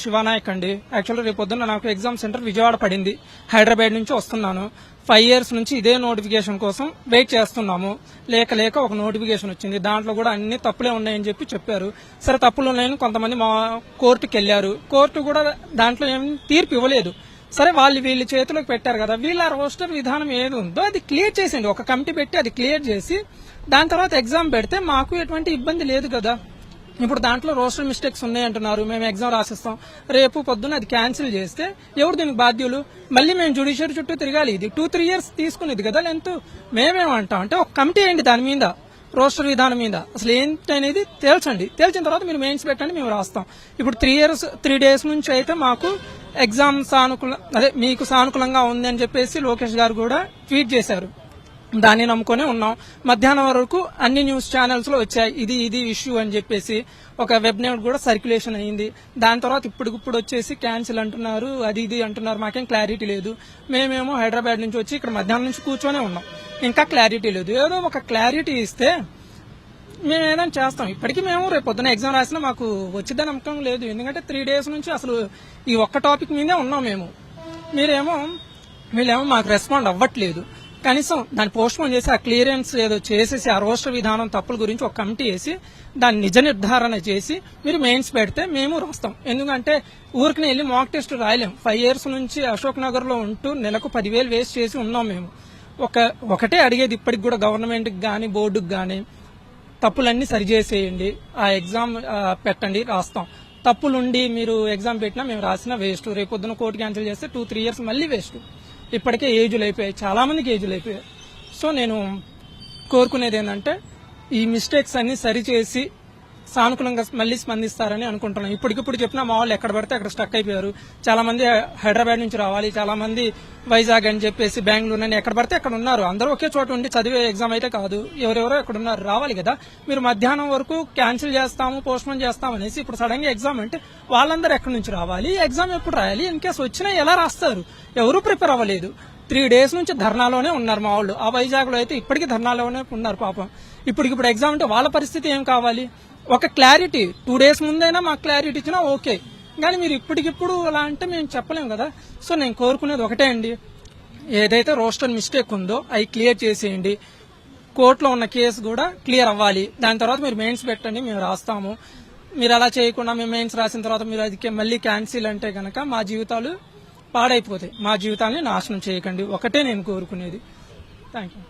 శివానాయక్ అండి. యాక్చువల్గా రేపు పొద్దున్న నాకు ఎగ్జామ్ సెంటర్ విజయవాడ పడింది. హైదరాబాద్ నుంచి వస్తున్నాను. 5 years నుంచి ఇదే నోటిఫికేషన్ కోసం వెయిట్ చేస్తున్నాము. లేక ఒక నోటిఫికేషన్ వచ్చింది. దాంట్లో కూడా అన్ని తప్పులే ఉన్నాయని చెప్పారు. సరే తప్పులు ఉన్నాయని కొంతమంది మా కోర్టుకి వెళ్లారు. కోర్టు కూడా దాంట్లో ఏం తీర్పు ఇవ్వలేదు. సరే వీళ్ళ చేతిలోకి పెట్టారు కదా, వీళ్ళ రోస్టర్ విధానం ఏది ఉందో అది క్లియర్ చేసేయండి. ఒక కమిటీ పెట్టి అది క్లియర్ చేసి దాని తర్వాత ఎగ్జామ్ పెడితే మాకు ఎటువంటి ఇబ్బంది లేదు కదా. ఇప్పుడు దాంట్లో రోస్టర్ మిస్టేక్స్ ఉన్నాయంటున్నారు. మేము ఎగ్జామ్ రాసిస్తాం. రేపు పొద్దున్న అది క్యాన్సిల్ చేస్తే ఎవరు దీనికి బాధ్యులు? మళ్ళీ మేము జ్యుడిషియరీ చుట్టూ తిరగాలి. ఇది 2-3 years తీసుకునేది కదా లెంత్. మేమేమంటాం అంటే ఒక కమిటీ అయ్యండి దాని మీద, రోస్టర్ విధానం మీద అసలు ఏంటనేది తేల్చండి. తేల్చిన తర్వాత మీరు మెయిన్స్ పెట్టండి, మేము రాస్తాం. ఇప్పుడు 3 days నుంచి అయితే మాకు ఎగ్జామ్ మీకు సానుకూలంగా ఉంది అని చెప్పేసి లోకేష్ గారు కూడా ట్వీట్ చేశారు. దాన్ని నమ్ముకునే ఉన్నాం. మధ్యాహ్నం వరకు అన్ని న్యూస్ ఛానల్స్ లో వచ్చాయి ఇది ఇష్యూ అని చెప్పేసి. ఒక వెబ్ నోట్ కూడా సర్క్యులేషన్ అయింది. దాని తర్వాత ఇప్పుడు వచ్చేసి క్యాన్సిల్ అంటున్నారు, అది అంటున్నారు. మాకేం క్లారిటీ లేదు. మేమేమో హైదరాబాద్ నుంచి వచ్చి ఇక్కడ మధ్యాహ్నం నుంచి కూర్చొనే ఉన్నాం. ఇంకా క్లారిటీ లేదు. ఏదో ఒక క్లారిటీ ఇస్తే మేము ఏదైనా చేస్తాం. ఇప్పటికీ మేము రేపు పొద్దున ఎగ్జామ్ రాసినా మాకు వచ్చిద్దని నమ్మకం లేదు. ఎందుకంటే 3 days నుంచి అసలు ఈ ఒక్క టాపిక్ మీదే ఉన్నాం మేము. వీళ్ళేమో మాకు రెస్పాండ్ అవ్వట్లేదు. కనీసం దాన్ని పోస్ట్ పోన్ చేసి ఆ క్లియరెన్స్ ఏదో చేసేసి ఆ రోస్టర్ విధానం తప్పుల గురించి ఒక కమిటీ వేసి దాన్ని నిజ నిర్ధారణ చేసి మీరు మెయిన్స్ పెడితే మేము రాస్తాం. ఎందుకంటే ఊరికి వెళ్ళి మాక్ టెస్ట్ రాయలేం. 5 years నుంచి అశోక్ నగర్ లో ఉంటూ నెలకు 10,000 వేస్ట్ చేసి ఉన్నాం మేము. ఒకటే అడిగేది ఇప్పటికి కూడా గవర్నమెంట్ కి గానీ బోర్డుకి గానీ, తప్పులన్నీ సరిచేసేయండి, ఆ ఎగ్జామ్ పెట్టండి, రాస్తాం. తప్పులుండి మీరు ఎగ్జామ్ పెట్టినా మేము రాసినా వేస్ట్. రేపొద్దున కోర్టు క్యాన్సిల్ చేస్తే 2-3 years మళ్ళీ వేస్ట్. ఇప్పటికే ఏజ్లు అయిపోయాయి, చాలా మందికి ఏజ్లు అయిపోయాయి. సో నేను కోరుకునేది ఏంటంటే ఈ మిస్టేక్స్ అన్ని సరిచేసి సానుకూలంగా మళ్ళీ స్పందిస్తారని అనుకుంటున్నాను. ఇప్పటికిప్పుడు చెప్పినా మా వాళ్ళు ఎక్కడ పడితే అక్కడ స్టక్ అయిపోయారు. చాలా మంది హైదరాబాద్ నుంచి రావాలి, చాలా మంది వైజాగ్ అని చెప్పేసి బెంగళూరు అని ఎక్కడ పడితే అక్కడ ఉన్నారు. అందరూ ఒకే చోట ఉండి చదివే ఎగ్జామ్ అయితే కాదు. ఎవరెవరో ఎక్కడ ఉన్నారు, రావాలి కదా. మీరు మధ్యాహ్నం వరకు క్యాన్సిల్ చేస్తాము, పోస్ట్పోన్ చేస్తాం అనేసి ఇప్పుడు సడన్ గా ఎగ్జామ్ అంటే వాళ్ళందరూ ఎక్కడి నుంచి రావాలి, ఎగ్జామ్ ఎప్పుడు రాయాలి, ఇన్ కేసు వచ్చినా ఎలా రాస్తారు? ఎవరూ ప్రిపేర్ అవ్వలేదు. 3 days నుంచి ధర్నాలోనే ఉన్నారు మా వాళ్ళు. ఆ వైజాగ్ లో అయితే ఇప్పటికీ ధర్నాలోనే ఉన్నారు పాపం. ఇప్పుడు ఎగ్జామ్ అంటే వాళ్ళ పరిస్థితి ఏం కావాలి? ఒక క్లారిటీ 2 days ముందైనా మాకు క్లారిటీ ఇచ్చినా ఓకే. కానీ మీరు ఇప్పటికిప్పుడు అలా అంటే మేము చెప్పలేం కదా. సో నేను కోరుకునేది ఒకటే అండి, ఏదైతే రోస్టర్ మిస్టేక్ ఉందో అవి క్లియర్ చేసేయండి. కోర్టులో ఉన్న కేసు కూడా క్లియర్ అవ్వాలి. దాని తర్వాత మీరు మెయిన్స్ పెట్టండి, మేము రాస్తాము. మీరు అలా చేయకుండా మేము మెయిన్స్ రాసిన తర్వాత మీరు అది మళ్ళీ క్యాన్సిల్ అంటే కనుక మా జీవితాలు పాడైపోతాయి. మా జీవితాన్ని నాశనం చేయకండి. ఒకటే నేను కోరుకునేది. Thank you.